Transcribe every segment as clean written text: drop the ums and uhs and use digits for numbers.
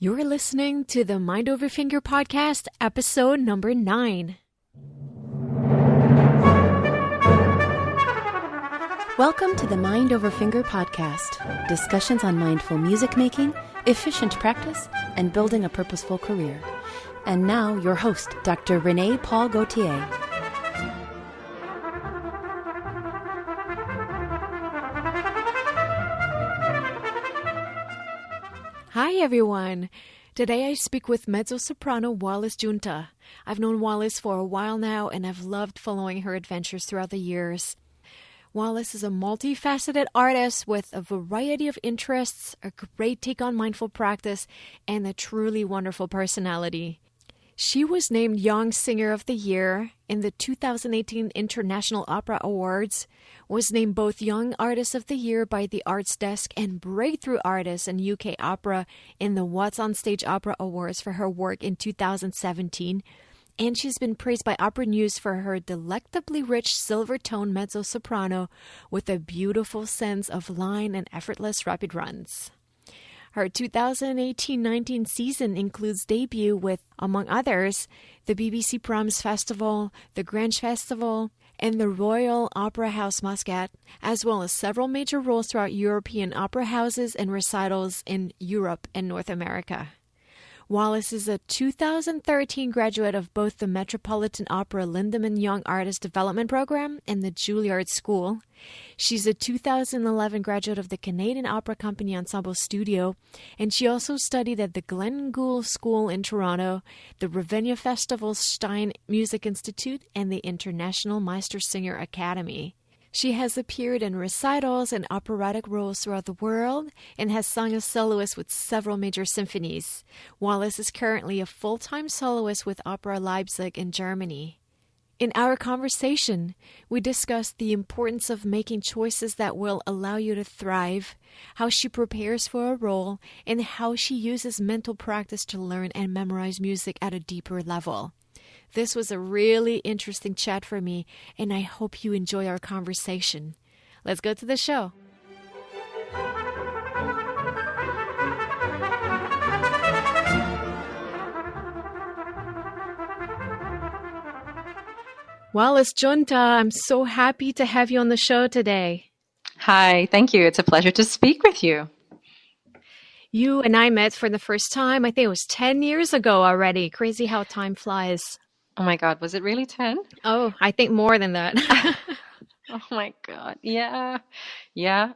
You're listening to the Mind Over Finger podcast, episode number 9. Welcome to the Mind Over Finger podcast, discussions on mindful music making, efficient practice, and building a purposeful career. And now, your host, Dr. Renee Paul Gauthier. Hi, everyone. Today I speak with Mezzo-soprano Wallis Giunta. I've known Wallis for a while now, and I've loved following her adventures throughout the years. Wallis is a multifaceted artist with a variety of interests, a great take on mindful practice, and a truly wonderful personality. She was named Young Singer of the Year in the 2018 International Opera Awards, was named both Young Artist of the Year by the Arts Desk and Breakthrough Artist in UK Opera in the What's on Stage Opera Awards for her work in 2017, and she's been praised by Opera News for her delectably rich silver-tone mezzo-soprano with a beautiful sense of line and effortless rapid runs. Her 2018-19 season includes debut with, among others, the BBC Proms Festival, the Grange Festival, and the Royal Opera House Muscat, as well as several major roles throughout European opera houses and recitals in Europe and North America. Wallis is a 2013 graduate of both the Metropolitan Opera Lindemann Young Artist Development Program and the Juilliard School. She's a 2011 graduate of the Canadian Opera Company Ensemble Studio, and she also studied at the Glenn Gould School in Toronto, the Ravenna Festival's Stein Music Institute, and the International Meistersinger Academy. She has appeared in recitals and operatic roles throughout the world and has sung as soloist with several major symphonies. Wallis is currently a full-time soloist with Auber Leipzig in Germany. In our conversation, we discussed the importance of making choices that will allow you to thrive, how she prepares for a role, and how she uses mental practice to learn and memorize music at a deeper level. This was a really interesting chat for me, and I hope you enjoy our conversation. Let's go to the show. Wallis Giunta, I'm so happy to have you on the show today. Hi, thank you. It's a pleasure to speak with you. You and I met for the first time, I think it was 10 years ago already. Crazy how time flies. Oh my God, was it really 10? Oh, I think more than that. Oh my God. Yeah,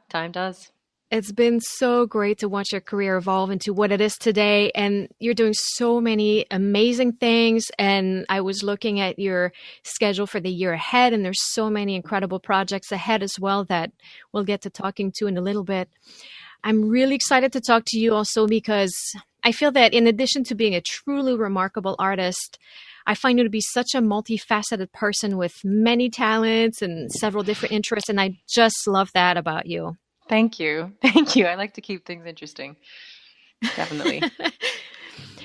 time does. It's been so great to watch your career evolve into what it is today. And you're doing so many amazing things. And I was looking at your schedule for the year ahead, and there's so many incredible projects ahead as well that we'll get to talking to in a little bit. I'm really excited to talk to you also because I feel that in addition to being a truly remarkable artist, I find you to be such a multifaceted person with many talents and several different interests, and I just love that about you. Thank you. Thank you. I like to keep things interesting. Definitely.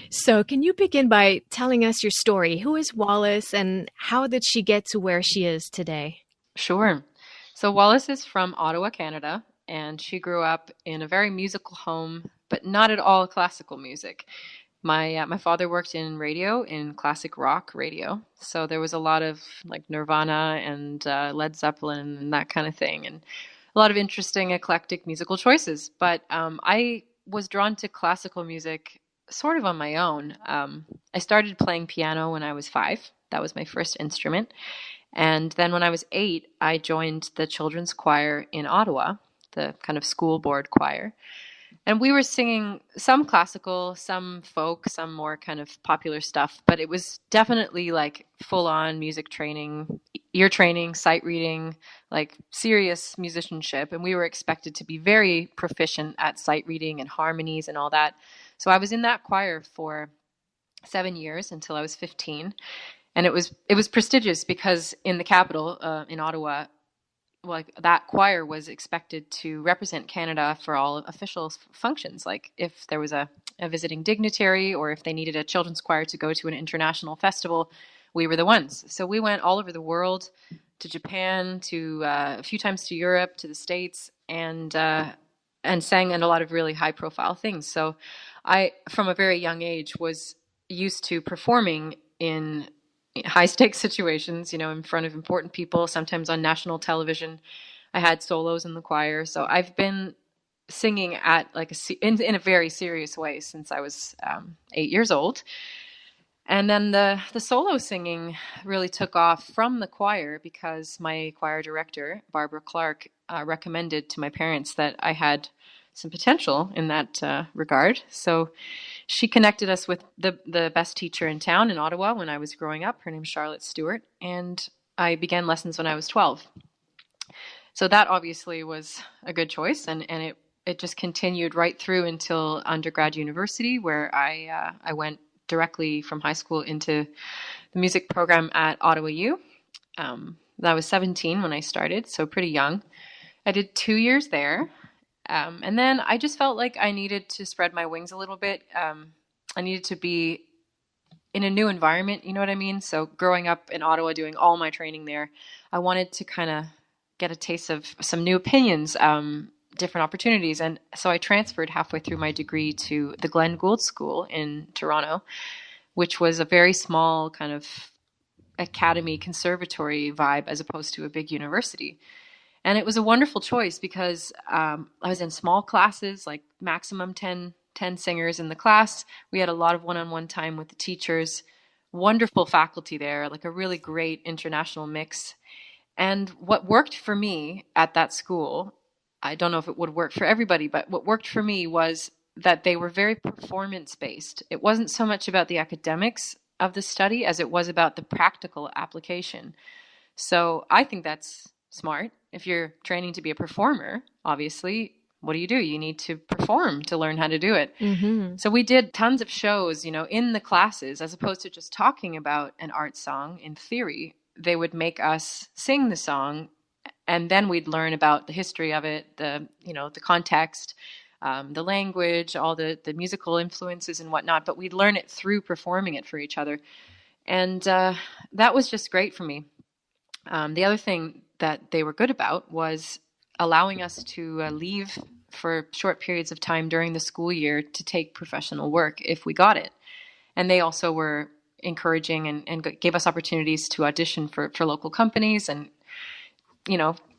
So can you begin by telling us your story? Who is Wallis, and how did she get to where she is today? Sure. So Wallis is from Ottawa, Canada, and she grew up in a very musical home, but not at all classical music. My father worked in radio, in classic rock radio. So there was a lot of like Nirvana and Led Zeppelin and that kind of thing, and a lot of interesting eclectic musical choices. But I was drawn to classical music sort of on my own. I started playing piano when I was 5. That was my first instrument. And then when I was 8, I joined the children's choir in Ottawa, the kind of school board choir. And we were singing some classical, some folk, some more kind of popular stuff, but it was definitely like full-on music training, ear training, sight reading, like serious musicianship. And we were expected to be very proficient at sight reading and harmonies and all that. So I was in that choir for 7 years until I was 15. And it was prestigious because in the capital, in Ottawa, like that choir was expected to represent Canada for all official functions. Like if there was a visiting dignitary or if they needed a children's choir to go to an international festival, we were the ones. So we went all over the world, to Japan, to a few times to Europe, to the States. And and sang in a lot of really high profile things. So I, from a very young age, was used to performing in high stakes situations, in front of important people, sometimes on national television. I had solos in the choir. So I've been singing at in a very serious way since I was 8 years old. And then the solo singing really took off from the choir because my choir director, Barbara Clark, recommended to my parents that I had some potential in that regard. So she connected us with the best teacher in town in Ottawa when I was growing up. Her name's Charlotte Stewart, and I began lessons when I was 12. So that obviously was a good choice, and it just continued right through until undergrad university, where I went directly from high school into the music program at Ottawa U. I was 17 when I started, so pretty young. I did 2 years there. And then I just felt like I needed to spread my wings a little bit. I needed to be in a new environment, you know what I mean? So growing up in Ottawa, doing all my training there, I wanted to kind of get a taste of some new opinions, different opportunities. And so I transferred halfway through my degree to the Glenn Gould School in Toronto, which was a very small kind of academy conservatory vibe as opposed to a big university. And it was a wonderful choice because I was in small classes, like maximum 10 singers in the class. We had a lot of one-on-one time with the teachers, wonderful faculty there, like a really great international mix. And what worked for me at that school, I don't know if it would work for everybody, but what worked for me was that they were very performance-based. It wasn't so much about the academics of the study as it was about the practical application. So I think that's smart. If you're training to be a performer, obviously, what do? You need to perform to learn how to do it. Mm-hmm. So we did tons of shows, in the classes, as opposed to just talking about an art song in theory. They would make us sing the song, and then we'd learn about the history of it, the context, the language, all the musical influences and whatnot, but we'd learn it through performing it for each other. And that was just great for me. The other thing that they were good about was allowing us to leave for short periods of time during the school year to take professional work if we got it. And they also were encouraging and gave us opportunities to audition for local companies and,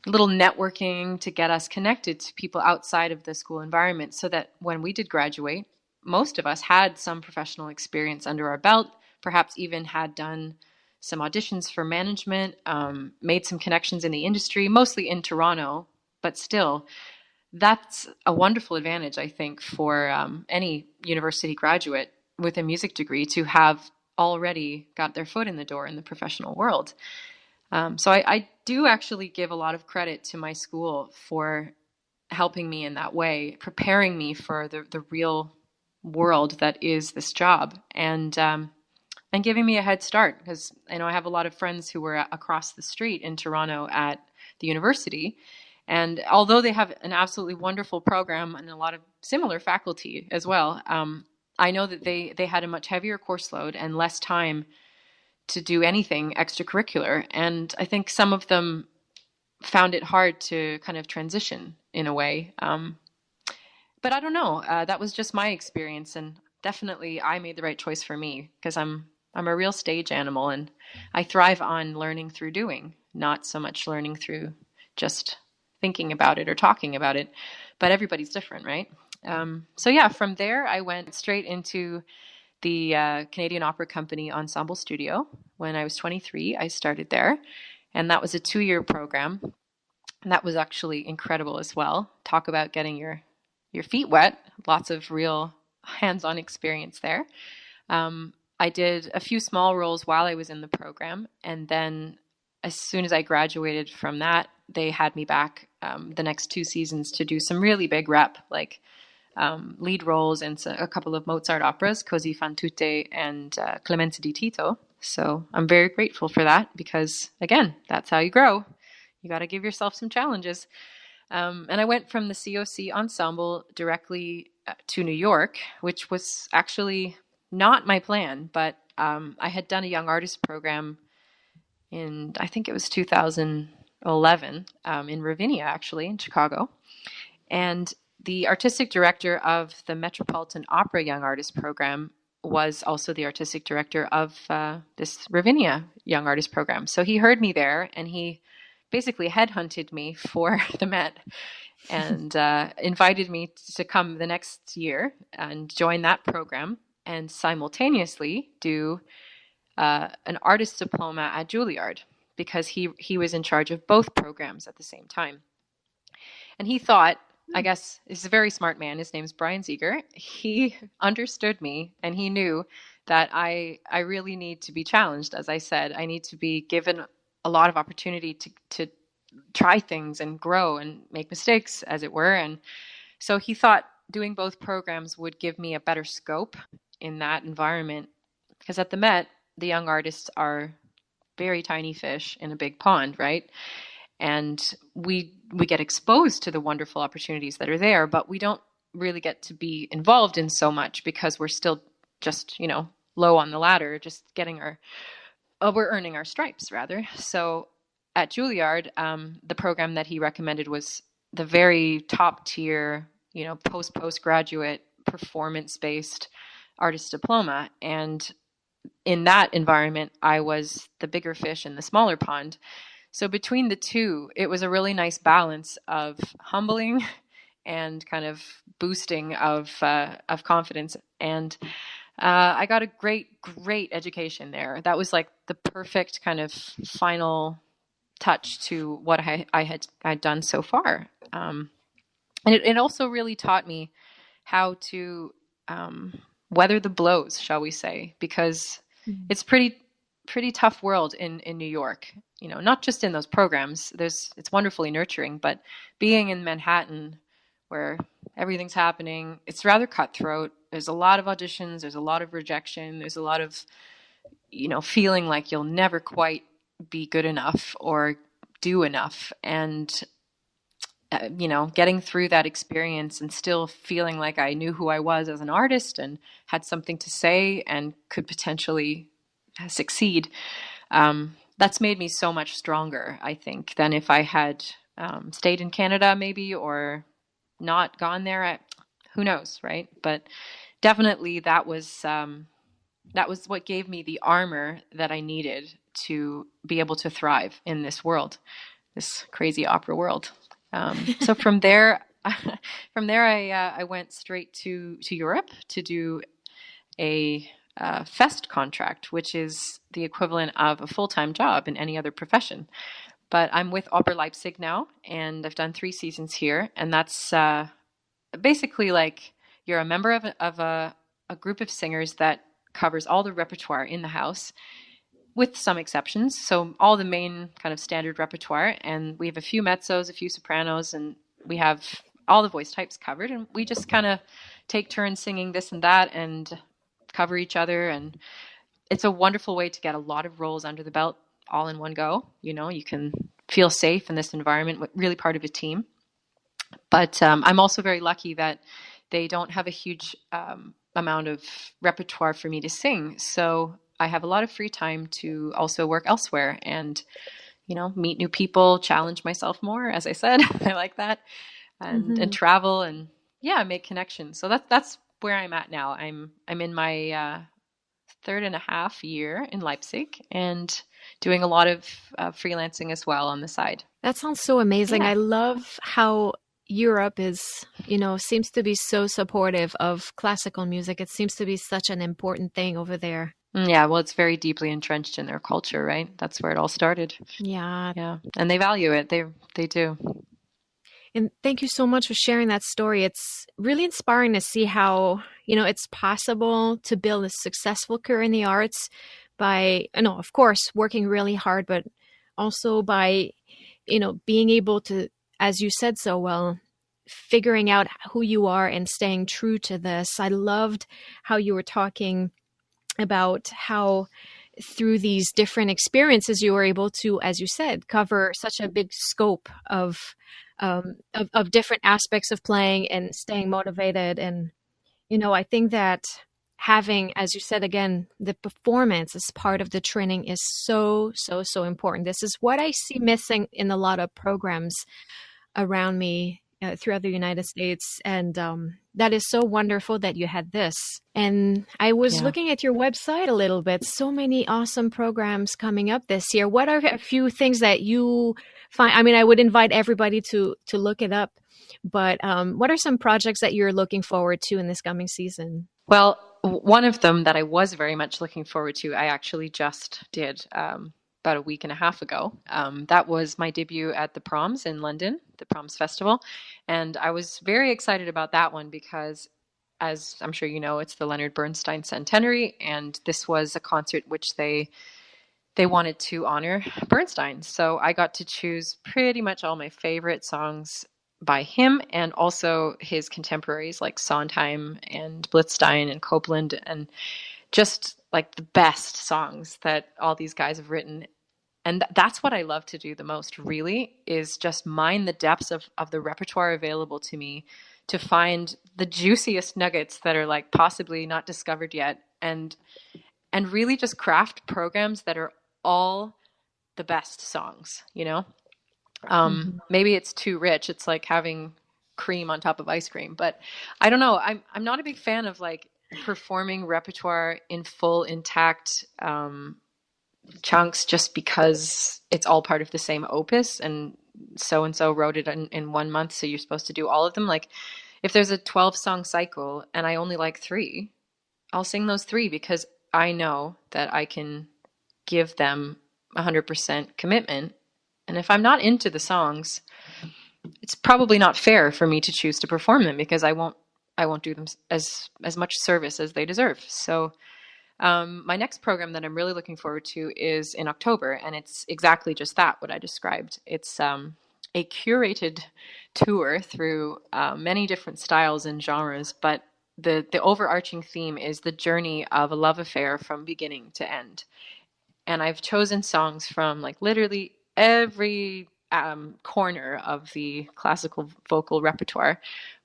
little networking to get us connected to people outside of the school environment so that when we did graduate, most of us had some professional experience under our belt, perhaps even had done some auditions for management, made some connections in the industry, mostly in Toronto, but still, that's a wonderful advantage, I think, for any university graduate with a music degree to have already got their foot in the door in the professional world. So I do actually give a lot of credit to my school for helping me in that way, preparing me for the real world that is this job. And giving me a head start because I have a lot of friends who were across the street in Toronto at the university. And although they have an absolutely wonderful program and a lot of similar faculty as well, I know that they had a much heavier course load and less time to do anything extracurricular. And I think some of them found it hard to kind of transition in a way. But I don't know. That was just my experience. And definitely I made the right choice for me because I'm a real stage animal and I thrive on learning through doing, not so much learning through just thinking about it or talking about it, but everybody's different, right? So yeah, from there I went straight into the Canadian Opera Company Ensemble Studio. When I was 23, I started there, and that was a 2-year program. And that was actually incredible as well. Talk about getting your feet wet, lots of real hands-on experience there. I did a few small roles while I was in the program, and then as soon as I graduated from that, they had me back the next 2 seasons to do some really big rep, like lead roles in a couple of Mozart operas, Così fan tutte and Clemenza di Tito. So I'm very grateful for that because, again, that's how you grow. You got to give yourself some challenges. And I went from the COC ensemble directly to New York, which was actually not my plan, but I had done a young artist program in, I think it was 2011, in Ravinia, actually, in Chicago. And the artistic director of the Metropolitan Opera Young Artist Program was also the artistic director of this Ravinia Young Artist Program. So he heard me there, and he basically headhunted me for the Met and invited me to come the next year and join that program and simultaneously do an artist's diploma at Juilliard, because he was in charge of both programs at the same time. And he thought, I guess, he's a very smart man. His name's Brian Ziegler. He understood me, and he knew that I really need to be challenged. As I said, I need to be given a lot of opportunity to try things and grow and make mistakes, as it were. And so he thought doing both programs would give me a better scope in that environment, because at the Met, the young artists are very tiny fish in a big pond, right? And we get exposed to the wonderful opportunities that are there, but we don't really get to be involved in so much because we're still just, low on the ladder, just we're earning our stripes rather. So at Juilliard, the program that he recommended was the very top tier, postgraduate performance-based artist diploma. And in that environment, I was the bigger fish in the smaller pond. So between the two, it was a really nice balance of humbling and kind of boosting of confidence. And I got a great education there. That was like the perfect kind of final touch to what I'd done so far. And it also really taught me how to weather the blows, shall we say, because it's pretty tough world in New York. Not just in those programs. It's wonderfully nurturing, but being in Manhattan, where everything's happening, it's rather cutthroat. There's a lot of auditions. There's a lot of rejection. There's a lot of, feeling like you'll never quite be good enough or do enough. And, getting through that experience and still feeling like I knew who I was as an artist and had something to say and could potentially succeed. That's made me so much stronger, I think, than if I had stayed in Canada maybe, or not gone there. Who knows, right? But definitely that was what gave me the armor that I needed to be able to thrive in this world, this crazy opera world. So from there, I went straight to Europe to do a Fest contract, which is the equivalent of a full-time job in any other profession. But I'm with Auber Leipzig now, and I've done 3 seasons here. And that's basically like you're a member of a group of singers that covers all the repertoire in the house, with some exceptions. So all the main kind of standard repertoire. And we have a few mezzos, a few sopranos, and we have all the voice types covered. And we just kind of take turns singing this and that and cover each other. And it's a wonderful way to get a lot of roles under the belt all in one go. You can feel safe in this environment, really part of a team. But I'm also very lucky that they don't have a huge amount of repertoire for me to sing. So I have a lot of free time to also work elsewhere and, meet new people, challenge myself more. As I said, I like that, and travel and make connections. So that's where I'm at now. I'm in my 3.5 year in Leipzig and doing a lot of freelancing as well on the side. That sounds so amazing. I love how Europe seems to be so supportive of classical music. It seems to be such an important thing over there. Yeah, well, it's very deeply entrenched in their culture, right? That's where it all started. Yeah. And they value it. They do. And thank you so much for sharing that story. It's really inspiring to see how, it's possible to build a successful career in the arts by, of course, working really hard, but also by, being able to, as you said so well, figuring out who you are and staying true to this. I loved how you were talking about how through these different experiences you were able to, as you said, cover such a big scope of different aspects of playing and staying motivated. And, I think that having, as you said, again, the performance as part of the training is so, so, so important. This is what I see missing in a lot of programs around me, throughout the United States. And that is so wonderful that you had this. And I was looking at your website a little bit. So many awesome programs coming up this year. What are a few things that you find? I mean, I would invite everybody to look it up. But what are some projects that you're looking forward to in this coming season? Well, one of them that I was very much looking forward to, I actually just did about a week and a half ago. That was my debut at the Proms in London, the Proms Festival. And I was very excited about that one because, as I'm sure you know, it's the Leonard Bernstein Centenary. And this was a concert which they wanted to honor Bernstein. So I got to choose pretty much all my favorite songs by him, and also his contemporaries like Sondheim and Blitzstein and Copland, and just like the best songs that all these guys have written. And that's what I love to do the most, really, is just mine the depths of the repertoire available to me to find the juiciest nuggets that are like possibly not discovered yet, and really just craft programs that are all the best songs, you know? Maybe it's too rich. It's like having cream on top of ice cream, but I don't know. I'm not a big fan of like performing repertoire in full intact chunks just because it's all part of the same opus and so wrote it in 1 month, so you're supposed to do all of them. Like if there's a 12 song cycle and I only like 3, I'll sing those 3 because I know that I can give them 100% commitment. And if I'm not into the songs, it's probably not fair for me to choose to perform them because I won't do them as much service as they deserve. So my next program that I'm really looking forward to is in October, and it's exactly just that, what I described. It's a curated tour through many different styles and genres, but the overarching theme is the journey of a love affair from beginning to end. And I've chosen songs from like literally every corner of the classical vocal repertoire,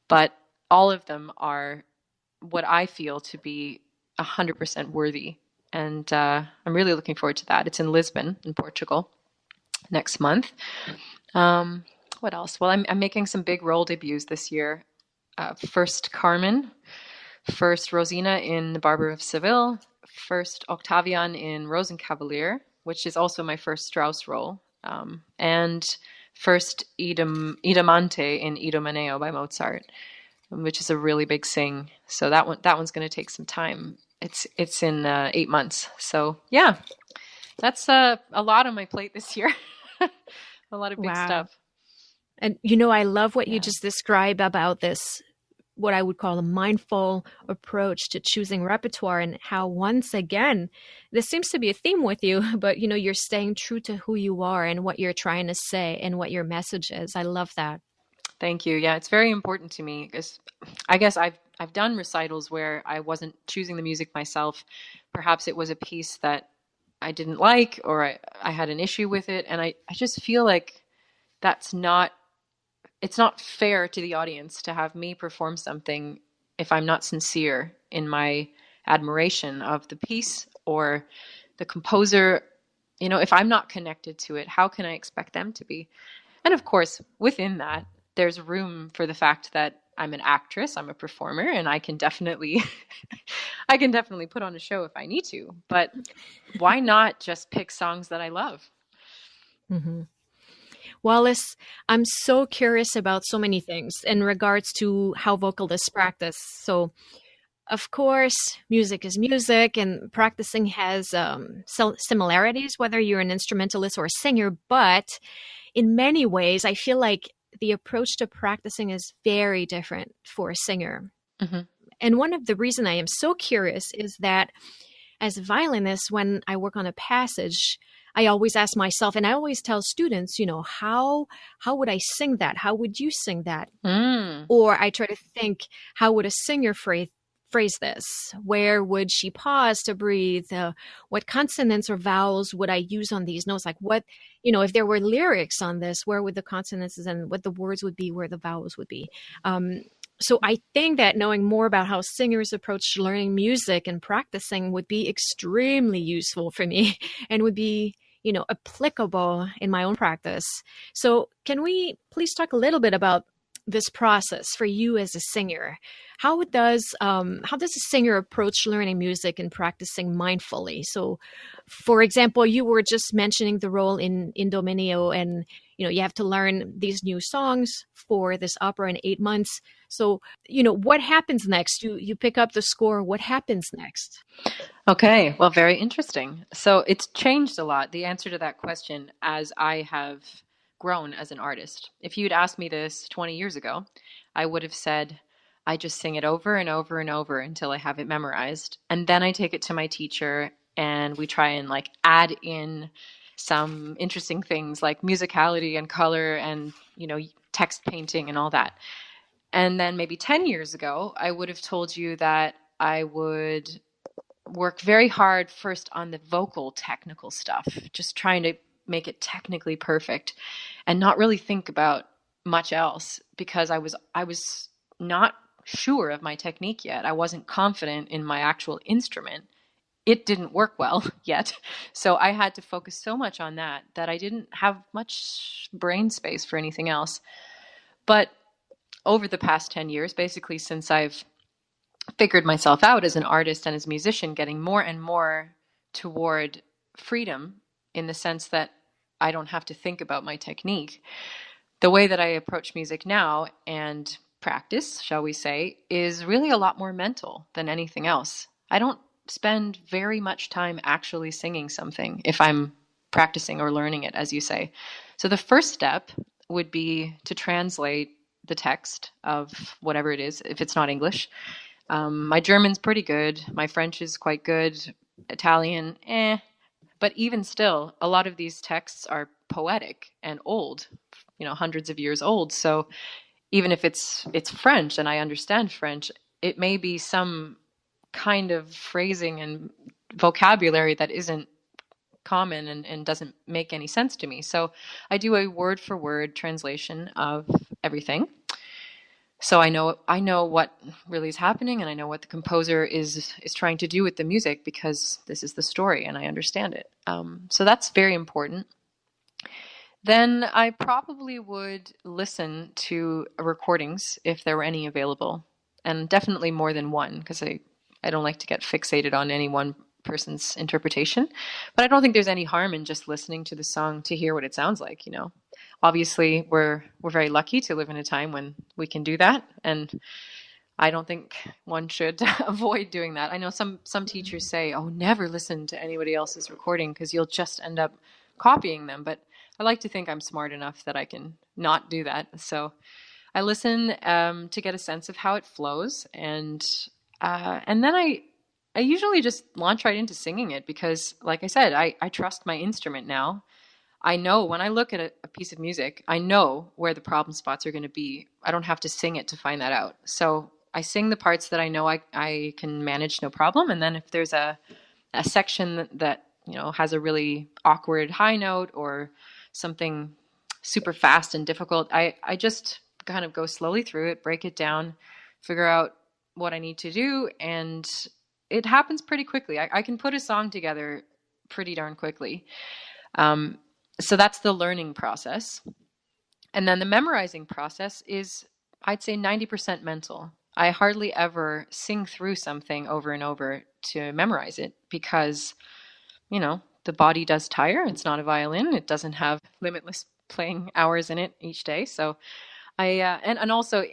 but all of them are what I feel to be 100% worthy. And I'm really looking forward to that. It's in Lisbon, in Portugal, next month. What else? Well, I'm making some big role debuts this year. First Carmen, first Rosina in The Barber of Seville, first Octavian in Rosenkavalier, which is also my first Strauss role. And first Idamante in Idomeneo by Mozart, which is a really big sing. So that one's going to take some time. It's in 8 months. So yeah, that's a lot on my plate this year. A lot of big stuff. And I love what you just described about this, what I would call a mindful approach to choosing repertoire, and how once again, this seems to be a theme with you, but you're staying true to who you are and what you're trying to say and what your message is. I love that. Thank you. Yeah, it's very important to me because I guess I've done recitals where I wasn't choosing the music myself. Perhaps it was a piece that I didn't like, or I had an issue with it. And I just feel like it's not fair to the audience to have me perform something if I'm not sincere in my admiration of the piece or the composer. If I'm not connected to it, how can I expect them to be? And of course, within that, there's room for the fact that I'm an actress, I'm a performer, and I can definitely put on a show if I need to. But why not just pick songs that I love? Mm-hmm. Wallis, I'm so curious about so many things in regards to how vocalists practice. So, of course, music is music, and practicing has similarities, whether you're an instrumentalist or a singer. But in many ways, I feel like the approach to practicing is very different for a singer. Mm-hmm. And one of the reasons I am so curious is that as a violinist, when I work on a passage, I always ask myself, and I always tell students, how would I sing that? How would you sing that? Or I try to think, how would a singer phrase this? Where would she pause to breathe? What consonants or vowels would I use on these notes? Like what, if there were lyrics on this, where would the consonants and what the words would be, where the vowels would be? So I think that knowing more about how singers approach learning music and practicing would be extremely useful for me and would be, applicable in my own practice. So can we please talk a little bit about this process for you as a singer. How does a singer approach learning music and practicing mindfully? So, for example, you were just mentioning the role in Dominio, and you have to learn these new songs for this opera in 8 months. So, what happens next? You pick up the score. What happens next? Okay, well, very interesting. So it's changed a lot, the answer to that question, as I have grown as an artist. If you'd asked me this 20 years ago, I would have said, I just sing it over and over and over until I have it memorized. And then I take it to my teacher and we try and add in some interesting things like musicality and color and, text painting and all that. And then maybe 10 years ago, I would have told you that I would work very hard first on the vocal technical stuff, just trying to make it technically perfect and not really think about much else because I was not sure of my technique yet. I wasn't confident in my actual instrument. It didn't work well yet. So I had to focus so much on that I didn't have much brain space for anything else. But over the past 10 years, basically since I've figured myself out as an artist and as a musician, getting more and more toward freedom in the sense that I don't have to think about my technique. The way that I approach music now and practice, shall we say, is really a lot more mental than anything else. I don't spend very much time actually singing something if I'm practicing or learning it, as you say. So the first step would be to translate the text of whatever it is, if it's not English. My German's pretty good. My French is quite good. Italian, But even still, a lot of these texts are poetic and old, hundreds of years old. So even if it's French and I understand French, it may be some kind of phrasing and vocabulary that isn't common and doesn't make any sense to me. So I do a word for word translation of everything. So I know what really is happening, and I know what the composer is trying to do with the music because this is the story and I understand it. So that's very important. Then I probably would listen to recordings if there were any available, and definitely more than one because I don't like to get fixated on any one person's interpretation. But I don't think there's any harm in just listening to the song to hear what it sounds like, Obviously, we're very lucky to live in a time when we can do that, and I don't think one should avoid doing that. I know some teachers say, "Oh, never listen to anybody else's recording because you'll just end up copying them." But I like to think I'm smart enough that I can not do that. So I listen to get a sense of how it flows, and then I usually just launch right into singing it because, like I said, I trust my instrument now. I know when I look at a piece of music, I know where the problem spots are going to be. I don't have to sing it to find that out. So I sing the parts that I know I can manage no problem. And then if there's a section that has a really awkward high note or something super fast and difficult, I just kind of go slowly through it, break it down, figure out what I need to do. And it happens pretty quickly. I can put a song together pretty darn quickly. So that's the learning process. And then the memorizing process is, I'd say, 90% mental. I hardly ever sing through something over and over to memorize it because, the body does tire. It's not a violin. It doesn't have limitless playing hours in it each day. So and also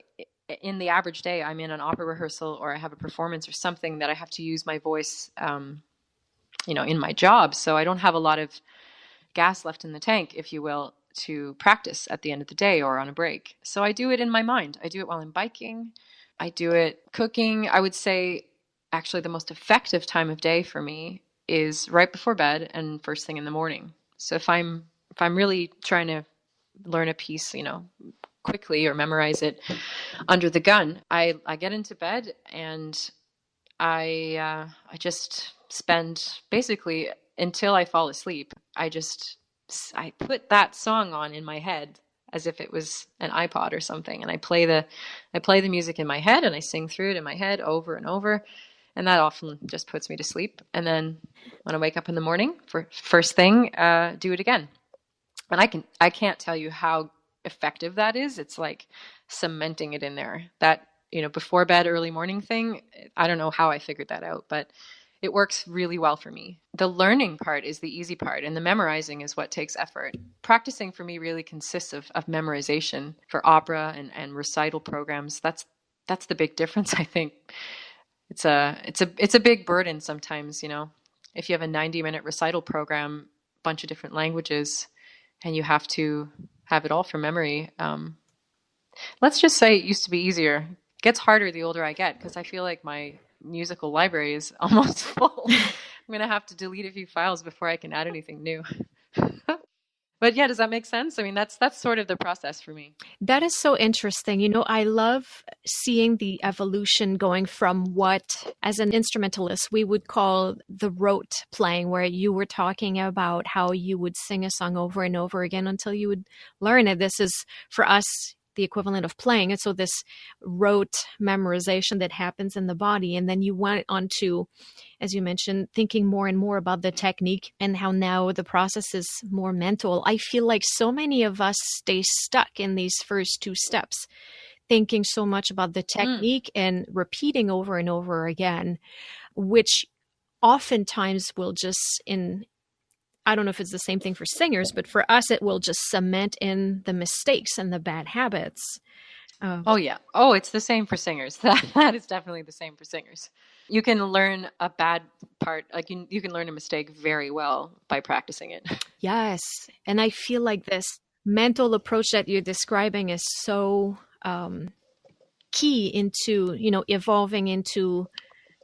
in the average day, I'm in an opera rehearsal or I have a performance or something that I have to use my voice, in my job. So I don't have a lot of gas left in the tank, if you will, to practice at the end of the day or on a break. So I do it in my mind. I do it while I'm biking. I do it cooking. I would say actually the most effective time of day for me is right before bed and first thing in the morning. So if I'm really trying to learn a piece, quickly or memorize it under the gun, I get into bed and I just spend basically until I fall asleep. I put that song on in my head as if it was an iPod or something, and I play the music in my head and I sing through it in my head over and over, and that often just puts me to sleep. And then when I wake up in the morning for first thing, do it again. And I can't tell you how effective that is. It's like cementing it in there. That, before bed, early morning thing, I don't know how I figured that out, but it works really well for me. The learning part is the easy part, and the memorizing is what takes effort. Practicing for me really consists of memorization for opera and recital programs. That's the big difference, I think. It's a big burden sometimes, if you have a 90-minute recital program, bunch of different languages, and you have to have it all from memory. Let's just say it used to be easier. It gets harder the older I get, because I feel like my musical library is almost full. I'm going to have to delete a few files before I can add anything new. But yeah, does that make sense? I mean, that's sort of the process for me. That is so interesting. I love seeing the evolution going from what, as an instrumentalist, we would call the rote playing, where you were talking about how you would sing a song over and over again until you would learn it. This is, for us, the equivalent of playing. And so this rote memorization that happens in the body. And then you went on to, as you mentioned, thinking more and more about the technique and how now the process is more mental. I feel like so many of us stay stuck in these first two steps, thinking so much about the technique and repeating over and over again, which oftentimes will just I don't know if it's the same thing for singers, but for us, it will just cement in the mistakes and the bad habits. Oh, yeah. Oh, it's the same for singers. That is definitely the same for singers. You can learn a bad part, like you can learn a mistake very well by practicing it. Yes. And I feel like this mental approach that you're describing is so key into, evolving into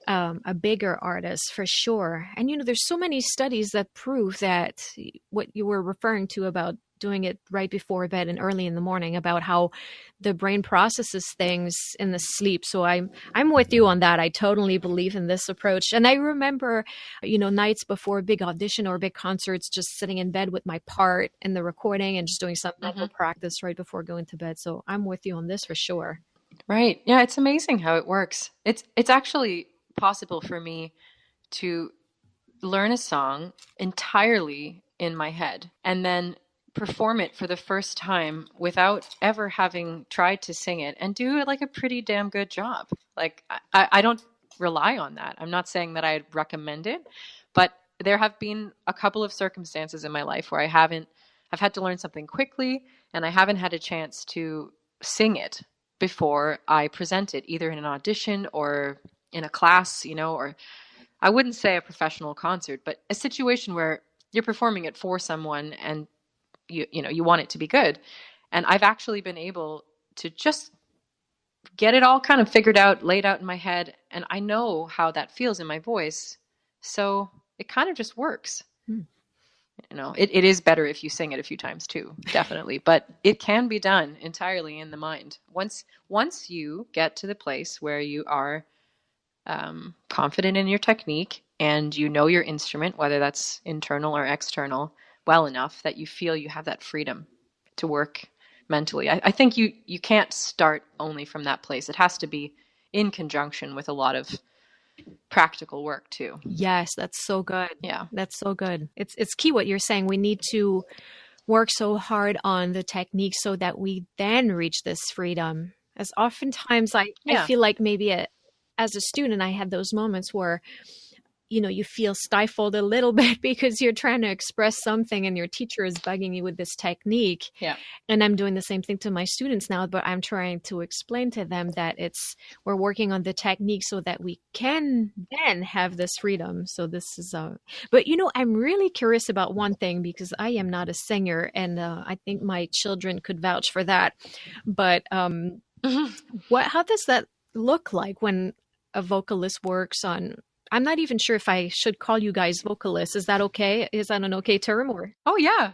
a bigger artist for sure. And, there's so many studies that prove that what you were referring to about doing it right before bed and early in the morning, about how the brain processes things in the sleep. So I'm with you on that. I totally believe in this approach. And I remember, nights before a big audition or big concerts, just sitting in bed with my part in the recording and just doing some mental practice right before going to bed. So I'm with you on this for sure. Right. Yeah. It's amazing how it works. It's actually possible for me to learn a song entirely in my head and then perform it for the first time without ever having tried to sing it and do it like a pretty damn good job. Like I don't rely on that. I'm not saying that I'd recommend it, but there have been a couple of circumstances in my life where I've had to learn something quickly and I haven't had a chance to sing it before I present it, either in an audition or in a class, or I wouldn't say a professional concert, but a situation where you're performing it for someone and you want it to be good. And I've actually been able to just get it all kind of figured out, laid out in my head. And I know how that feels in my voice. So it kind of just works. It is better if you sing it a few times too, definitely. But it can be done entirely in the mind. Once you get to the place where you are confident in your technique and you know your instrument, whether that's internal or external, well enough that you feel you have that freedom to work mentally. I think you can't start only from that place. It has to be in conjunction with a lot of practical work too. Yes, that's so good. Yeah. That's so good. It's key what you're saying. We need to work so hard on the technique so that we then reach this freedom. As oftentimes I feel like maybe as a student, I had those moments where, you feel stifled a little bit because you're trying to express something and your teacher is bugging you with this technique. Yeah. And I'm doing the same thing to my students now, but I'm trying to explain to them that we're working on the technique so that we can then have this freedom. So this is, but I'm really curious about one thing because I am not a singer and I think my children could vouch for that. But how does that look like when a vocalist works on, I'm not even sure if I should call you guys vocalists. Is that okay? Is that an okay term or? Oh yeah,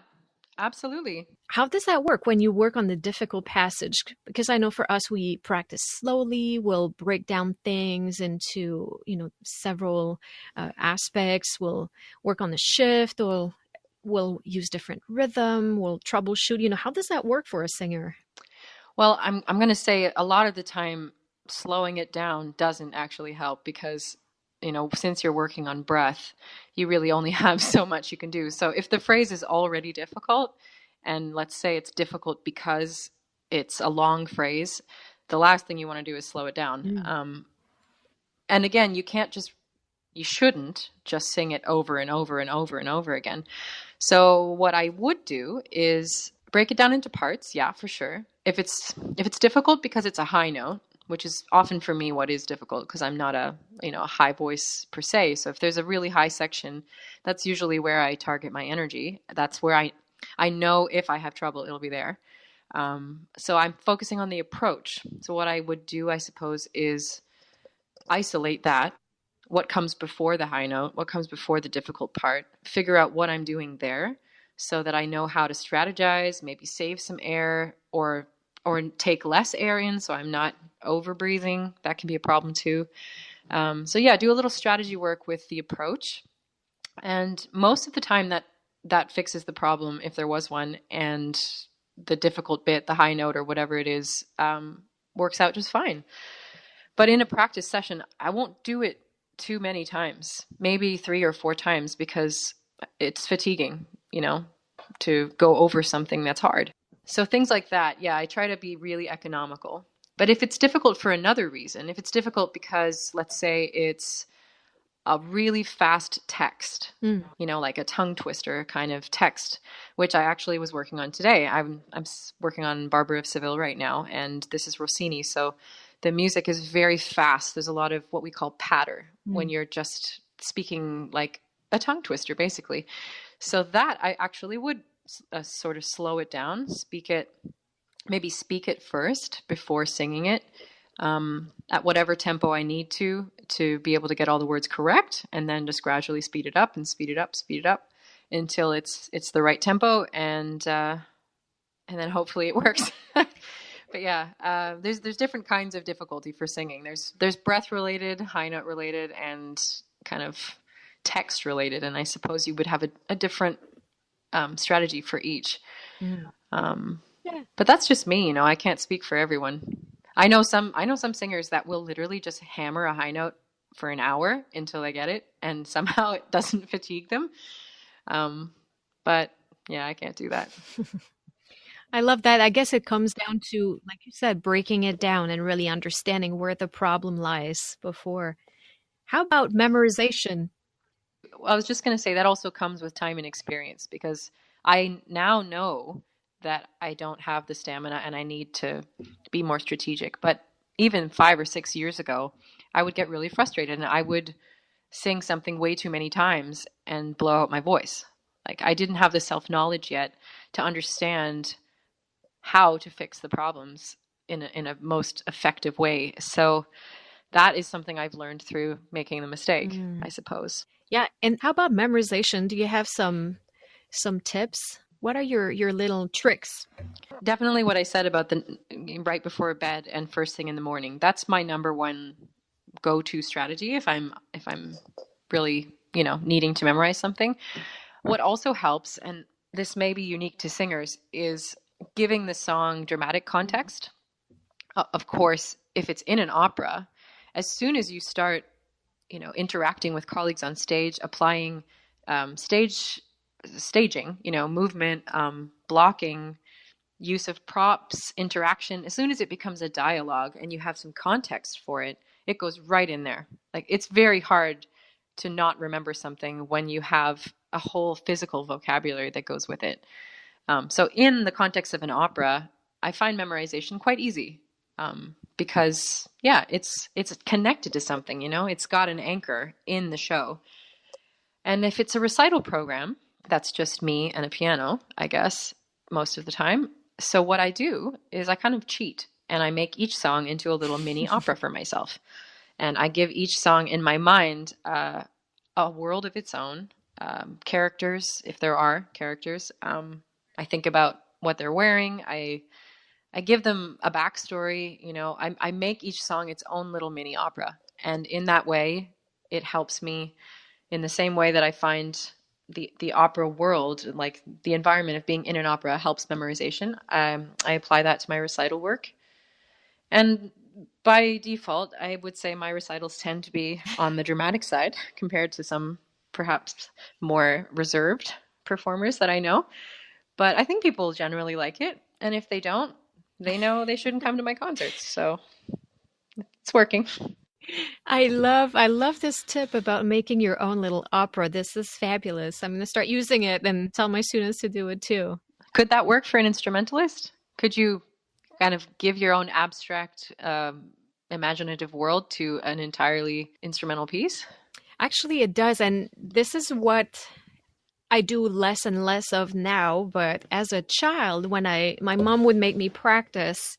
absolutely. How does that work when you work on the difficult passage? Because I know for us, we practice slowly. We'll break down things into, several aspects. We'll work on the shift. We'll use different rhythm. We'll troubleshoot. How does that work for a singer? Well, I'm going to say a lot of the time, slowing it down doesn't actually help because, since you're working on breath, you really only have so much you can do. So if the phrase is already difficult and let's say it's difficult because it's a long phrase, the last thing you want to do is slow it down. And again, you shouldn't just sing it over and over and over and over again. So what I would do is break it down into parts. Yeah, for sure. If it's difficult because it's a high note, which is often for me what is difficult because I'm not a high voice per se. So if there's a really high section, that's usually where I target my energy. That's where I know if I have trouble, it'll be there. So I'm focusing on the approach. So what I would do, I suppose, is isolate that. What comes before the high note, what comes before the difficult part, figure out what I'm doing there so that I know how to strategize, maybe save some air or take less air in so I'm not over breathing. That can be a problem too. So yeah, do a little strategy work with the approach. And most of the time that fixes the problem if there was one, and the difficult bit, the high note or whatever it is, works out just fine. But in a practice session, I won't do it too many times, maybe 3 or 4 times, because it's fatiguing, to go over something that's hard. So things like that, yeah, I try to be really economical. But if it's difficult for another reason, if it's difficult because, let's say, it's a really fast text, like a tongue twister kind of text, which I actually was working on today. I'm working on Barber of Seville right now, and this is Rossini, so the music is very fast. There's a lot of what we call patter when you're just speaking like a tongue twister, basically. So that I actually would sort of slow it down, speak it first before singing it at whatever tempo I need to be able to get all the words correct, and then just gradually speed it up until it's the right tempo, and then hopefully it works. But yeah, there's different kinds of difficulty for singing. There's breath related, high note related, and kind of text related. And I suppose you would have a different strategy for each. But that's just me, I can't speak for everyone. I know some singers that will literally just hammer a high note for an hour until they get it, and somehow it doesn't fatigue them. But yeah, I can't do that. I love that. I guess it comes down to, like you said, breaking it down and really understanding where the problem lies before. How about memorization? I was just going to say that also comes with time and experience, because I now know that I don't have the stamina and I need to be more strategic. But even 5 or 6 years ago, I would get really frustrated and I would sing something way too many times and blow out my voice. Like, I didn't have the self-knowledge yet to understand how to fix the problems in a most effective way. So that is something I've learned through making the mistake, I suppose. Yeah. And how about memorization? Do you have some tips? What are your little tricks? Definitely what I said about the right before bed and first thing in the morning. That's my number one go-to strategy if I'm really, needing to memorize something. What also helps, and this may be unique to singers, is giving the song dramatic context. Of course, if it's in an opera, as soon as you start, interacting with colleagues on stage, applying staging, movement, blocking, use of props, interaction, as soon as it becomes a dialogue and you have some context for it, it goes right in there. Like, it's very hard to not remember something when you have a whole physical vocabulary that goes with it. So in the context of an opera, I find memorization quite easy, because it's connected to something, it's got an anchor in the show. And if it's a recital program, that's just me and a piano, I guess, most of the time. So what I do is I kind of cheat and I make each song into a little mini opera for myself. And I give each song in my mind a world of its own, characters, if there are characters. I think about what they're wearing. I give them a backstory. I make each song its own little mini opera. And in that way, it helps me in the same way that I find the opera world, like the environment of being in an opera, helps memorization. I apply that to my recital work. And by default, I would say my recitals tend to be on the dramatic side compared to some perhaps more reserved performers that I know. But I think people generally like it. And if they don't, they know they shouldn't come to my concerts. So it's working. I love this tip about making your own little opera. This is fabulous. I'm going to start using it and tell my students to do it too. Could that work for an instrumentalist? Could you kind of give your own abstract, imaginative world to an entirely instrumental piece? Actually, it does. And this is what I do less and less of now. But as a child, when my mom would make me practice,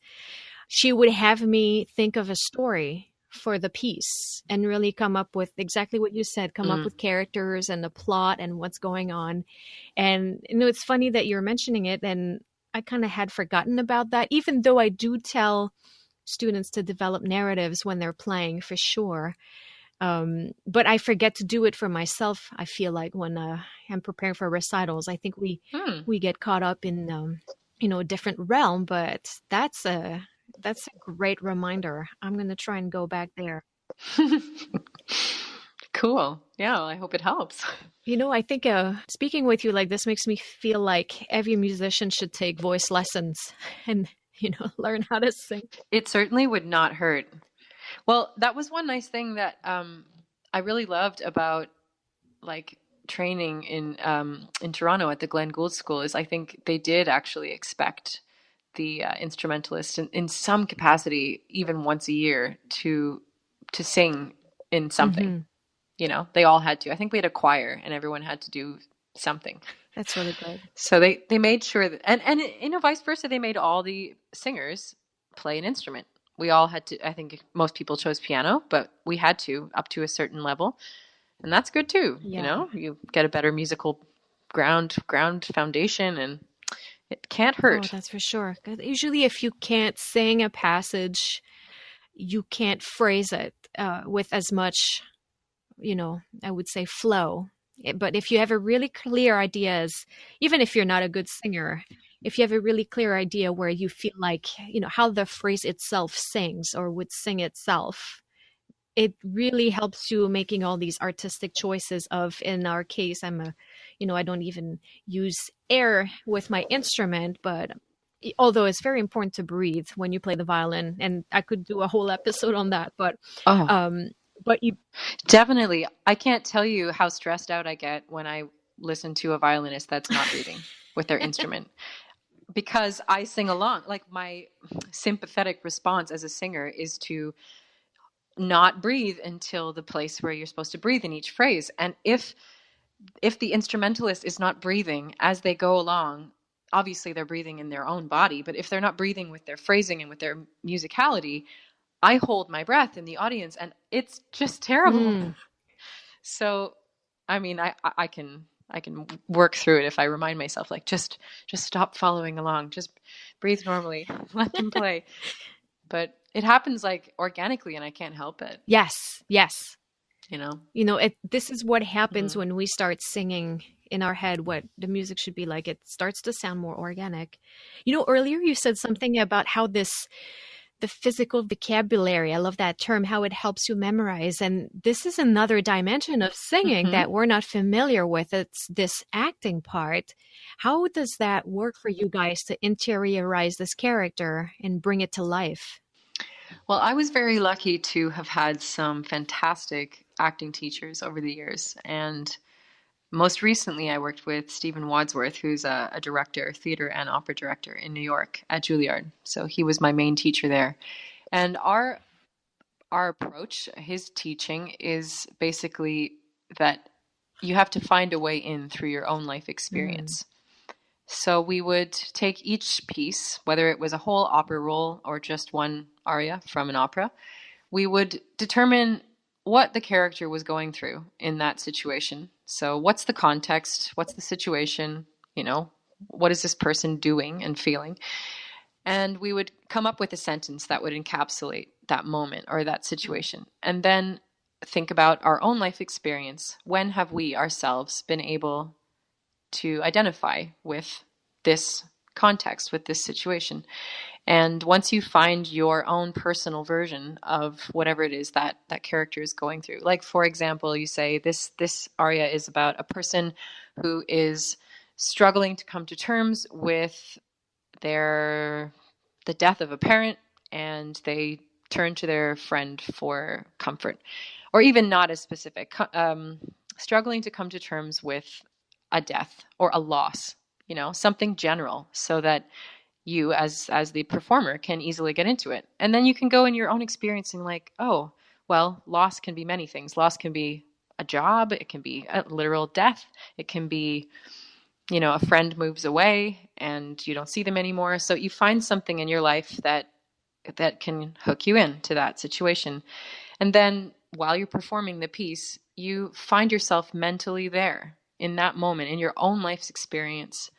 she would have me think of a story for the piece and really come up with exactly what you said, come up with characters and the plot and what's going on. And it's funny that you're mentioning it, and I kind of had forgotten about that, even though I do tell students to develop narratives when they're playing for sure. But I forget to do it for myself. I feel like when I'm preparing for recitals, I think we get caught up in a different realm. But that's a great reminder. I'm going to try and go back there. Cool. Yeah, I hope it helps. I think speaking with you like this makes me feel like every musician should take voice lessons and learn how to sing. It certainly would not hurt. Well, that was one nice thing that I really loved about like training in Toronto at the Glenn Gould School is I think they did actually expect the instrumentalist in some capacity, even once a year, to sing in something. They all had to. I think we had a choir, and everyone had to do something. That's really good. So they made sure that, and vice versa, they made all the singers play an instrument. We all had to. I think most people chose piano, but we had to up to a certain level, and that's good too. Yeah. You get a better musical ground foundation, and it can't hurt. Oh, that's for sure. 'Cause usually, if you can't sing a passage, you can't phrase it with as much, I would say flow. But if you have a really clear ideas, even if you're not a good singer, if you have a really clear idea where you feel like, how the phrase itself sings or would sing itself, it really helps you making all these artistic choices of, in our case, I don't even use air with my instrument, but although it's very important to breathe when you play the violin, and I could do a whole episode on that, but you definitely, I can't tell you how stressed out I get when I listen to a violinist that's not breathing with their instrument, because I sing along. Like my sympathetic response as a singer is to not breathe until the place where you're supposed to breathe in each phrase. And if the instrumentalist is not breathing as they go along, obviously they're breathing in their own body, but if they're not breathing with their phrasing and with their musicality, I hold my breath in the audience, and it's just terrible. So, I mean, I can work through it if I remind myself, like, just stop following along, just breathe normally, let them play. But it happens like organically, and I can't help it. Yes. This is what happens when we start singing in our head what the music should be like. It starts to sound more organic. Earlier you said something about how the physical vocabulary, I love that term, how it helps you memorize. And this is another dimension of singing that we're not familiar with. It's this acting part. How does that work for you guys to interiorize this character and bring it to life? Well, I was very lucky to have had some fantastic acting teachers over the years. And most recently, I worked with Stephen Wadsworth, who's a director, theater and opera director in New York at Juilliard. So he was my main teacher there. And our approach, his teaching, is basically that you have to find a way in through your own life experience. So we would take each piece, whether it was a whole opera roll or just one aria from an opera, we would determine what the character was going through in that situation. So what's the context? What's the situation? What is this person doing and feeling? And we would come up with a sentence that would encapsulate that moment or that situation. And then think about our own life experience. When have we ourselves been able to identify with this context, with this situation? And once you find your own personal version of whatever it is that character is going through, like, for example, you say this aria is about a person who is struggling to come to terms with the death of a parent, and they turn to their friend for comfort. Or even not as specific, struggling to come to terms with a death or a loss, something general, so that you as the performer can easily get into it. And then you can go in your own experience and like, oh, well, loss can be many things. Loss can be a job. It can be a literal death. It can be, a friend moves away and you don't see them anymore. So you find something in your life that can hook you into that situation. And then while you're performing the piece, you find yourself mentally there in that moment, in your own life's experience.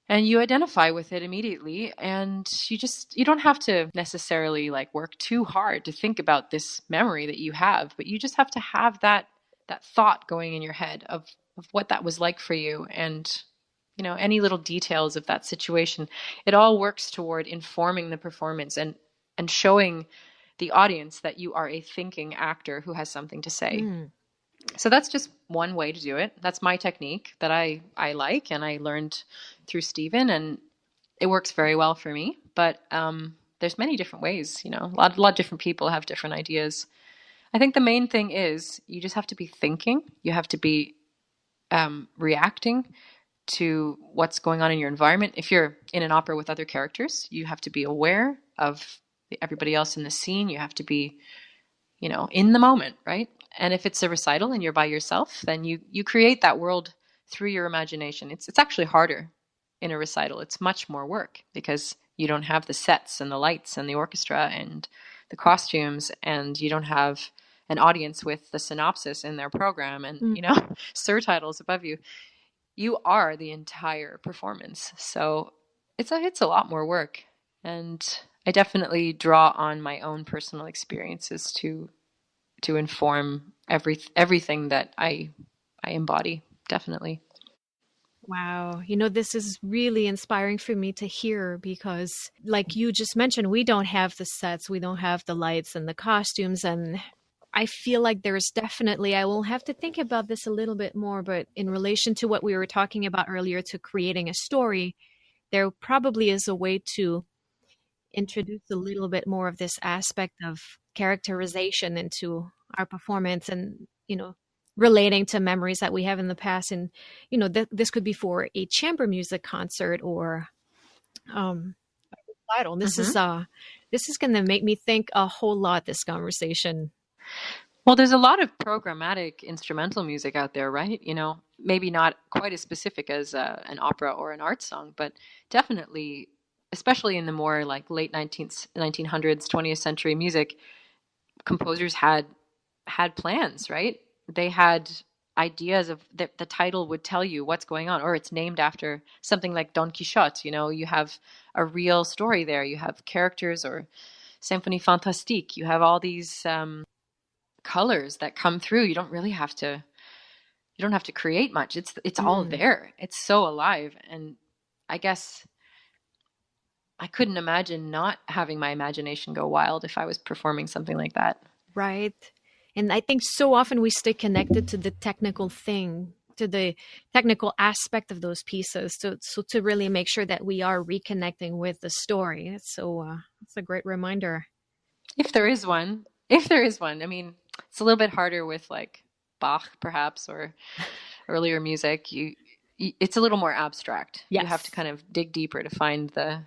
And you identify with it immediately. And you don't have to necessarily like work too hard to think about this memory that you have, but you just have to have that thought going in your head of what that was like for you. And, any little details of that situation, it all works toward informing the performance and showing the audience that you are a thinking actor who has something to say. So that's just one way to do it. That's my technique that I like, and I learned through Stephen, and it works very well for me. But there's many different ways, a lot of different people have different ideas. I think the main thing is you just have to be thinking. You have to be reacting to what's going on in your environment. If you're in an opera with other characters, you have to be aware of everybody else in the scene. You have to be, in the moment, right? And if it's a recital and you're by yourself, then you create that world through your imagination. It's actually harder in a recital. It's much more work because you don't have the sets and the lights and the orchestra and the costumes, and you don't have an audience with the synopsis in their program and, surtitles above you. You are the entire performance. So it's a lot more work. And I definitely draw on my own personal experiences to inform everything that I embody, definitely. Wow. This is really inspiring for me to hear because, like you just mentioned, we don't have the sets, we don't have the lights and the costumes. And I feel like there's definitely, I will have to think about this a little bit more, but in relation to what we were talking about earlier, to creating a story, there probably is a way to introduce a little bit more of this aspect of characterization into our performance and, relating to memories that we have in the past. And, this could be for a chamber music concert or a recital. This is going to make me think a whole lot, this conversation. Well, there's a lot of programmatic instrumental music out there, right? Maybe not quite as specific as an opera or an art song, but definitely, especially in the more like late 1900s, 20th century music, composers had plans, right? They had ideas of the title would tell you what's going on, or it's named after something like Don Quixote. You have a real story there. You have characters, or Symphonie Fantastique. You have all these colors that come through. You don't have to create much. It's all there. It's so alive. And I guess I couldn't imagine not having my imagination go wild if I was performing something like that. Right. And I think so often we stay connected to the technical thing, to the technical aspect of those pieces, so to really make sure that we are reconnecting with the story. It's a great reminder. If there is one. I mean, it's a little bit harder with like Bach, perhaps, or earlier music. It's a little more abstract. Yes. You have to kind of dig deeper to find the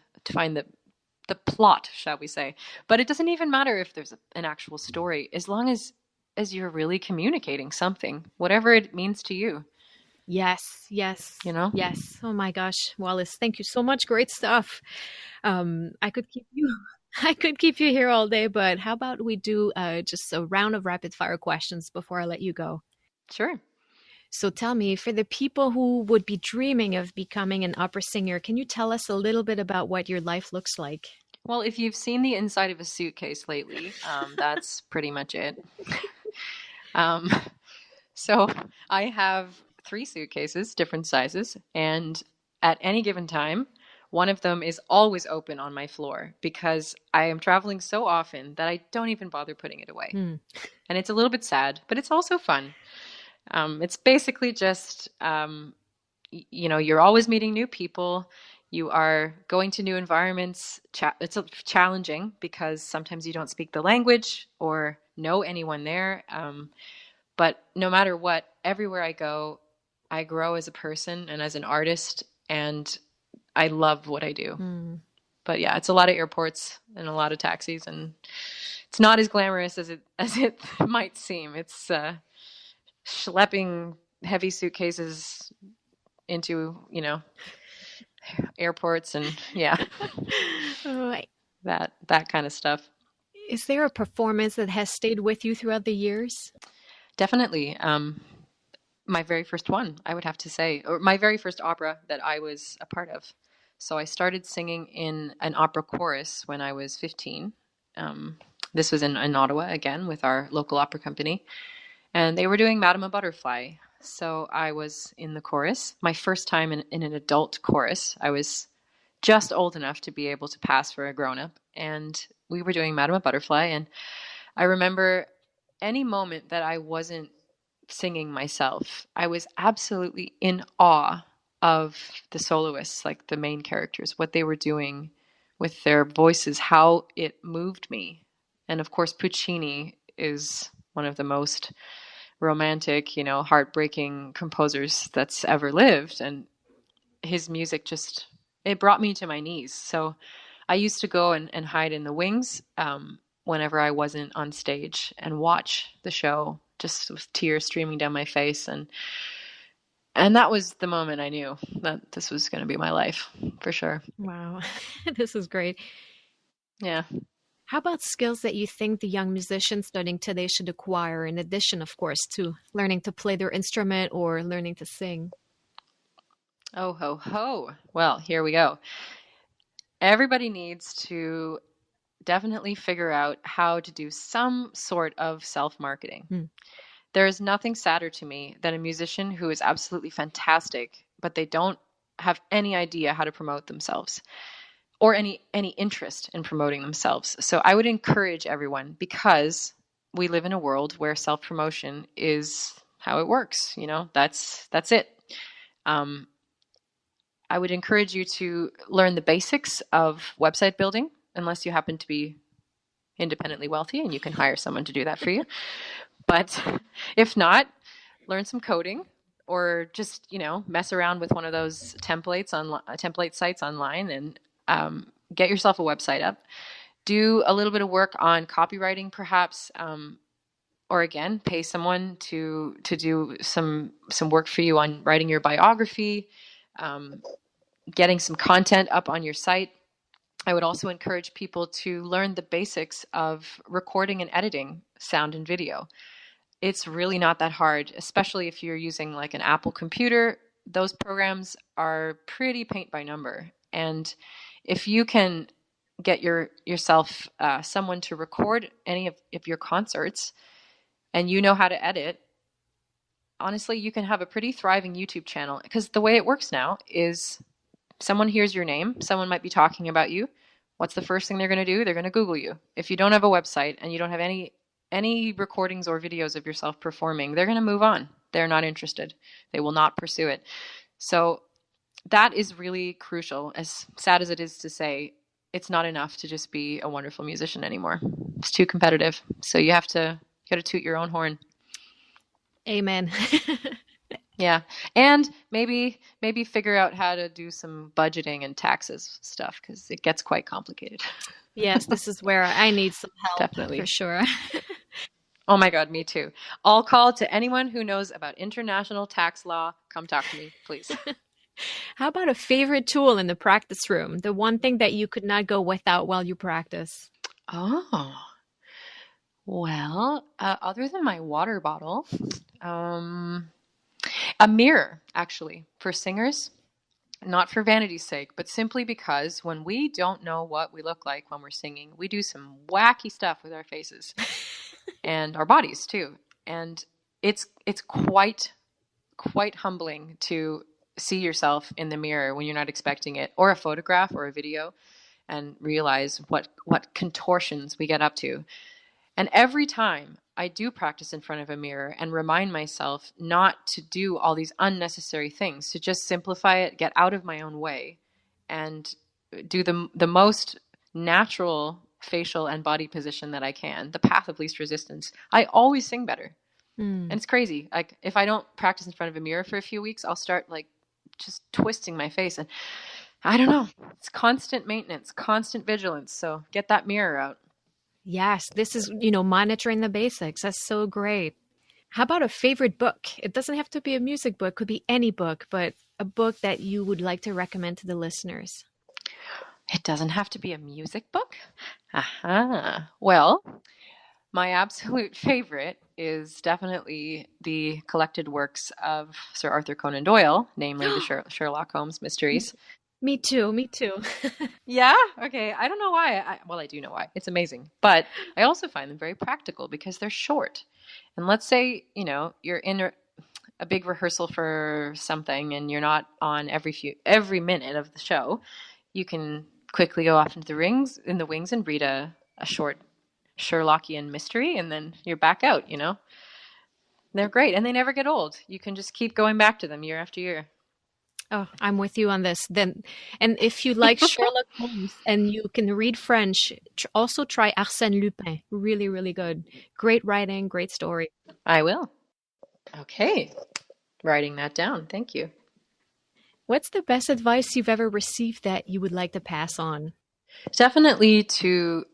plot, shall we say. But it doesn't even matter if there's an actual story, as long as you're really communicating something, whatever it means to you. Yes. Yes. Oh my gosh, Wallis, thank you so much. Great stuff. I could keep you here all day, but how about we do just a round of rapid fire questions before I let you go? Sure. So tell me, for the people who would be dreaming of becoming an opera singer, can you tell us a little bit about what your life looks like? Well, if you've seen the inside of a suitcase lately, that's pretty much it. So I have 3 suitcases, different sizes, and at any given time, one of them is always open on my floor because I am traveling so often that I don't even bother putting it away. And it's a little bit sad, but it's also fun. It's basically just, you're always meeting new people. You are going to new environments. It's challenging because sometimes you don't speak the language or know anyone there. But no matter what, everywhere I go, I grow as a person and as an artist, and I love what I do. But yeah, it's a lot of airports and a lot of taxis, and it's not as glamorous as it might seem. It's schlepping heavy suitcases into, airports and Right. that kind of stuff. Is there a performance that has stayed with you throughout the years? Definitely. My very first one, I would have to say, or my very first opera that I was a part of. So I started singing in an opera chorus when I was 15. This was in Ottawa, again, with our local opera company. And they were doing Madame Butterfly. So I was in the chorus. My first time in an adult chorus. I was just old enough to be able to pass for a grown-up. And we were doing Madame Butterfly. And I remember any moment that I wasn't singing myself, I was absolutely in awe of the soloists, like the main characters, what they were doing with their voices, how it moved me. And of course, Puccini is one of the most romantic, heartbreaking composers that's ever lived. And his music it brought me to my knees. So I used to go and hide in the wings whenever I wasn't on stage and watch the show, just with tears streaming down my face. And that was the moment I knew that this was going to be my life, for sure. Wow, this is great. Yeah. How about skills that you think the young musicians studying today should acquire, in addition, of course, to learning to play their instrument or learning to sing? Oh, ho, ho. Well, here we go. Everybody needs to definitely figure out how to do some sort of self-marketing. There is nothing sadder to me than a musician who is absolutely fantastic, but they don't have any idea how to promote themselves or any interest in promoting themselves. So I would encourage everyone, because we live in a world where self-promotion is how it works. That's it. I would encourage you to learn the basics of website building, unless you happen to be independently wealthy and you can hire someone to do that for you. But if not, learn some coding, or just, mess around with one of those template sites online and get yourself a website up. Do a little bit of work on copywriting, perhaps, or again, pay someone to do some work for you on writing your biography, getting some content up on your site. I would also encourage people to learn the basics of recording and editing sound and video. It's really not that hard, especially if you're using like an Apple computer. Those programs are pretty paint by number. And if you can get yourself someone to record any of your concerts, and you know how to edit, honestly, you can have a pretty thriving YouTube channel. Because the way it works now is someone hears your name, someone might be talking about you. What's the first thing they're going to do? They're going to Google you. If you don't have a website and you don't have any recordings or videos of yourself performing, they're going to move on. They're not interested. They will not pursue it. So that is really crucial. As sad as it is to say, it's not enough to just be a wonderful musician anymore. It's too competitive. So you got to toot your own horn. Amen. Yeah. And maybe figure out how to do some budgeting and taxes stuff, because it gets quite complicated. Yes, this is where I need some help. Definitely. For sure. Oh my God, me too. I'll call to anyone who knows about international tax law. Come talk to me, please. How about a favorite tool in the practice room? The one thing that you could not go without while you practice? Oh, well, other than my water bottle, a mirror, actually, for singers. Not for vanity's sake, but simply because when we don't know what we look like when we're singing, we do some wacky stuff with our faces and our bodies too. And it's quite humbling to see yourself in the mirror when you're not expecting it, or a photograph or a video, and realize what contortions we get up to. And every time I do practice in front of a mirror and remind myself not to do all these unnecessary things, to just simplify it, get out of my own way, and do the most natural facial and body position that I can, the path of least resistance, I always sing better. And it's crazy. Like if I don't practice in front of a mirror for a few weeks, I'll start like just twisting my face. And I don't know. It's constant maintenance, constant vigilance. So get that mirror out. Yes, this is, monitoring the basics. That's so great. How about a favorite book? It doesn't have to be a music book, could be any book, but a book that you would like to recommend to the listeners. It doesn't have to be a music book? Aha. Well, my absolute favorite is definitely the collected works of Sir Arthur Conan Doyle, namely the Sherlock Holmes mysteries. Me too. Yeah? Okay. I don't know why. Well, I do know why. It's amazing. But I also find them very practical because they're short. And let's say, you're in a big rehearsal for something and you're not on every minute of the show. You can quickly go off into the wings and read a short Sherlockian mystery, and then you're back out, They're great, and they never get old. You can just keep going back to them year after year. Oh, I'm with you on this. Then, and if you like Sherlock Holmes and you can read French, also try Arsène Lupin. Really, really good. Great writing, great story. I will. Okay. Writing that down. Thank you. What's the best advice you've ever received that you would like to pass on? Definitely to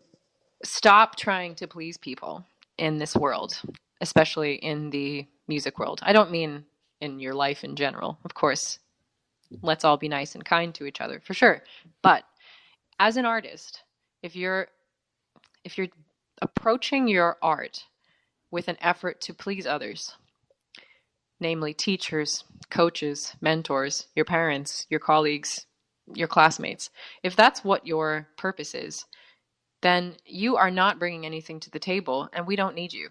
stop trying to please people in this world, especially in the music world. I don't mean in your life in general. Of course, let's all be nice and kind to each other, for sure. But as an artist, if you're approaching your art with an effort to please others, namely teachers, coaches, mentors, your parents, your colleagues, your classmates, if that's what your purpose is, then you are not bringing anything to the table, and we don't need you.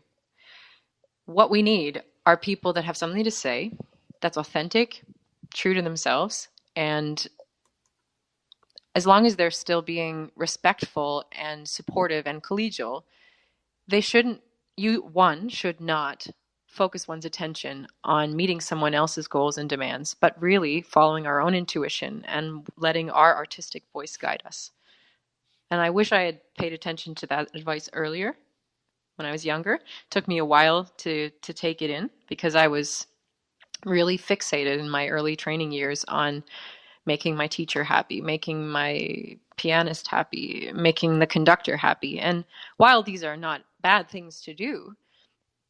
What we need are people that have something to say, that's authentic, true to themselves, and as long as they're still being respectful and supportive and collegial, should not focus one's attention on meeting someone else's goals and demands, but really following our own intuition and letting our artistic voice guide us. And I wish I had paid attention to that advice earlier when I was younger. It took me a while to take it in because I was really fixated in my early training years on making my teacher happy, making my pianist happy, making the conductor happy. And while these are not bad things to do,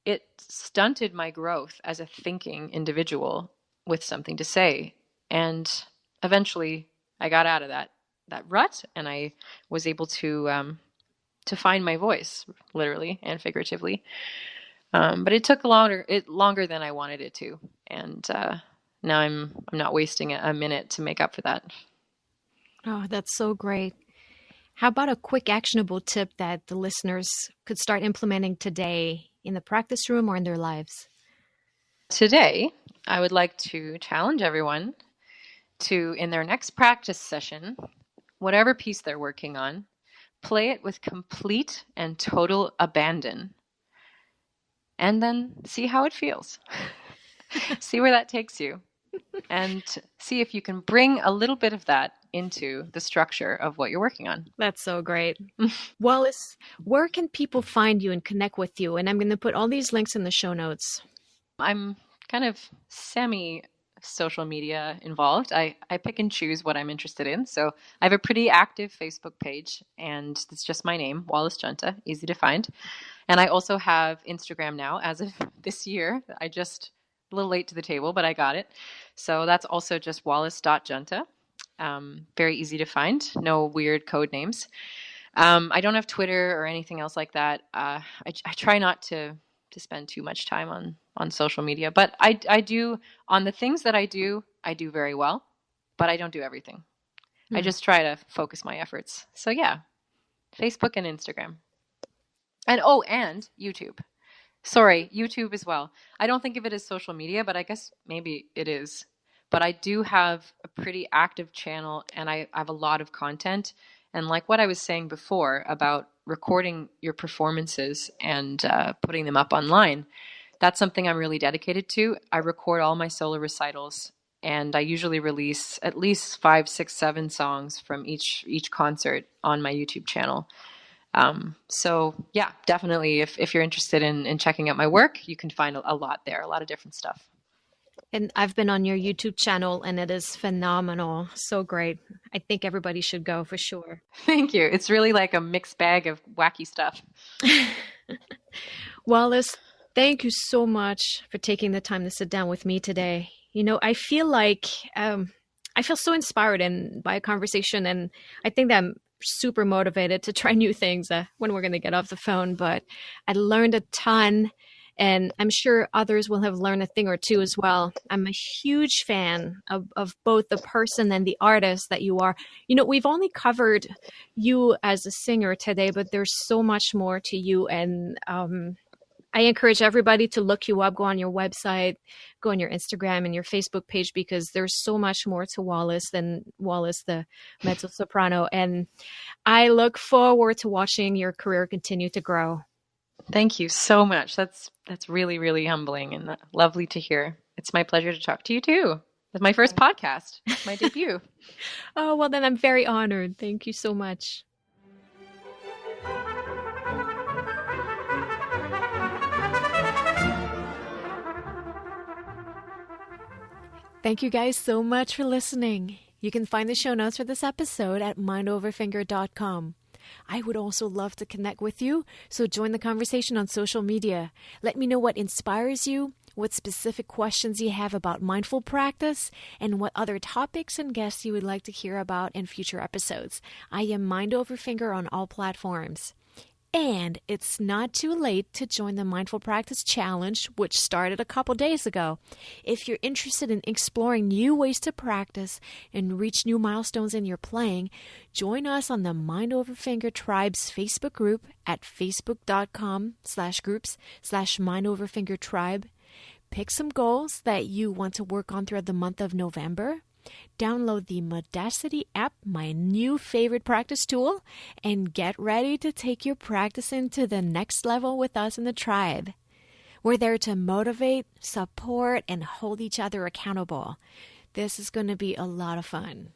it stunted my growth as a thinking individual with something to say. And eventually I got out of that rut, and I was able to find my voice, literally and figuratively. But it took longer than I wanted it to. And now I'm not wasting a minute to make up for that. Oh, that's so great. How about a quick actionable tip that the listeners could start implementing today in the practice room or in their lives? Today, I would like to challenge everyone to, in their next practice session, whatever piece they're working on, play it with complete and total abandon. And then see how it feels. See where that takes you. And see if you can bring a little bit of that into the structure of what you're working on. That's so great. Wallis, where can people find you and connect with you? And I'm going to put all these links in the show notes. I'm kind of semi-social media involved. I pick and choose what I'm interested in. So I have a pretty active Facebook page, and it's just my name, Wallis Giunta, easy to find. And I also have Instagram now as of this year. A little late to the table, but I got it. So that's also just wallis.junta. Very easy to find. No weird code names. I don't have Twitter or anything else like that. I try not to spend too much time on social media, but I do, on the things that I do very well, but I don't do everything. I just try to focus my efforts. So yeah, Facebook and Instagram. And YouTube. Sorry, YouTube as well. I don't think of it as social media, but I guess maybe it is. But I do have a pretty active channel, and I have a lot of content. And like what I was saying before about recording your performances and putting them up online. That's something I'm really dedicated to. I record all my solo recitals, and I usually release at least 5, 6, 7 songs from each concert on my YouTube channel. So yeah, definitely if you're interested in checking out my work, you can find a lot there, a lot of different stuff. And I've been on your YouTube channel, and it is phenomenal. So great. I think everybody should go for sure. Thank you. It's really like a mixed bag of wacky stuff. Wallis, thank you so much for taking the time to sit down with me today. You know, I feel like I feel so inspired by a conversation, and I think that I'm super motivated to try new things when we're going to get off the phone. But I learned a ton, and I'm sure others will have learned a thing or two as well. I'm a huge fan of both the person and the artist that you are. You know, we've only covered you as a singer today, but there's so much more to you. And I encourage everybody to look you up, go on your website, go on your Instagram and your Facebook page, because there's so much more to Wallis than Wallis, the mezzo-soprano. And I look forward to watching your career continue to grow. Thank you so much. That's really, really humbling and lovely to hear. It's my pleasure to talk to you too. It's my first podcast, my debut. Oh, well, then I'm very honored. Thank you so much. Thank you guys so much for listening. You can find the show notes for this episode at mindoverfinger.com. I would also love to connect with you, so join the conversation on social media. Let me know what inspires you, what specific questions you have about mindful practice, and what other topics and guests you would like to hear about in future episodes. I am Mind Over Finger on all platforms. And it's not too late to join the Mindful Practice Challenge, which started a couple days ago. If you're interested in exploring new ways to practice and reach new milestones in your playing, join us on the Mind Over Finger Tribe's Facebook group at facebook.com/groups/mindoverfingertribe. Pick some goals that you want to work on throughout the month of November. Download the Modacity app, my new favorite practice tool, and get ready to take your practicing to the next level with us in the tribe. We're there to motivate, support, and hold each other accountable. This is going to be a lot of fun.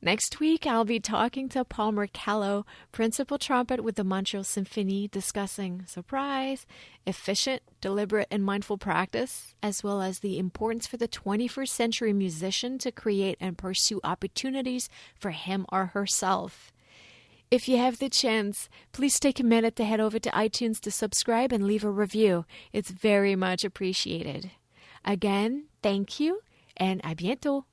Next week, I'll be talking to Paul Mercallo, principal trumpet with the Montreal Symphony, discussing surprise, efficient, deliberate, and mindful practice, as well as the importance for the 21st century musician to create and pursue opportunities for him or herself. If you have the chance, please take a minute to head over to iTunes to subscribe and leave a review. It's very much appreciated. Again, thank you, and à bientôt.